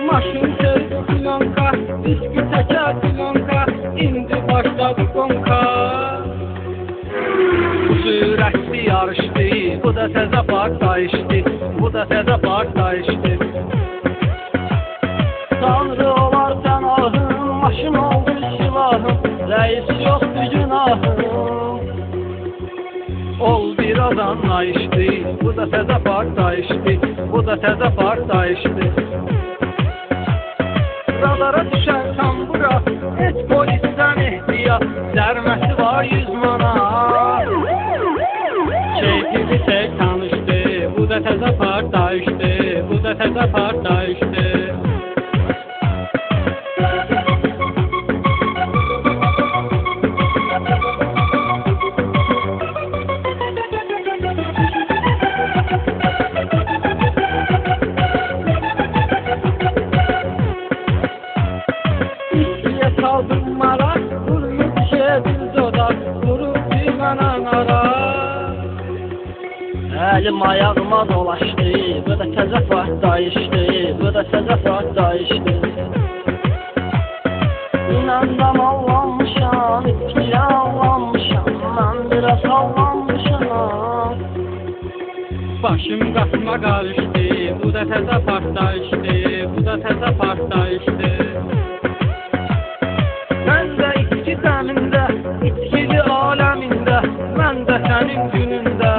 Maşın sözdü klonka, üstü teker klonka, indi başladı konka. Bu sürətli yarışdı, bu da təzə partlayışdı, bu da təzə partlayışdı. Tanrı olar sən maşın oldu silahım, reis yoxdur günahım. Ol biraz anlayışdı, bu da təzə partlayışdı, bu da təzə partlayışdı. Radara düşən tambura, et polisdən ehtiyat, zərməsi var 100 manat. Keyfini tek tanışdı, bu da təzə partlayışdı, bu da təzə partlayışdı. Kaldım marak, vurmuş şedil zodak, vurur düğmenen ara. Elim ayağıma dolaşdı, bu da təzə partlayışdı, bu da təzə partlayışdı. İnandan allanmışam, itkiyə allanmışam, mən biraz allanmışam. Başım qatma qarışdı, bu da təzə partlayışdı, bu da təzə partlayışdı. Mən də içki səmində, içkili aləmində, mən də sənin günündə.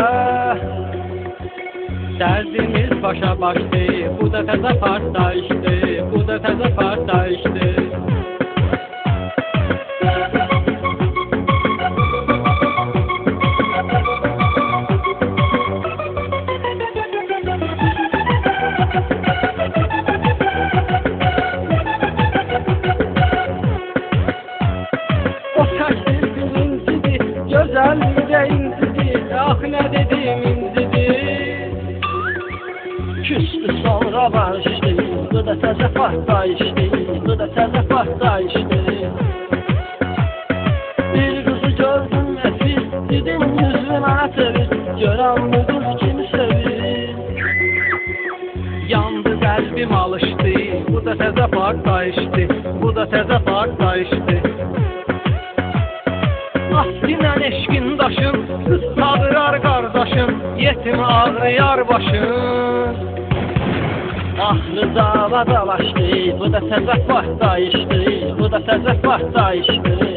Dərdimiz başa başdı, bu da təzə partlayışdı, bu da təzə partlayışdı. Gözəllikdə incidir, ah nə dedim incidir. Küstü sonra barışdı, bu da təzə partlayışdı, bu da təzə partlayışdı. Bir qızı gördüm nefis, dedim yüzünü mənə çevir, görən bu qız kimi sevir. Yandı qəlbim alışdı, bu da təzə partlayışdı, bu da təzə partlayışdı. Aslinen eşkin daşın, kız sağırar kardeşim, yetim ağrıyar başın. Ahlı dava dalaşdı, bu da təzə partlayışdı, bu da təzə partlayışdı.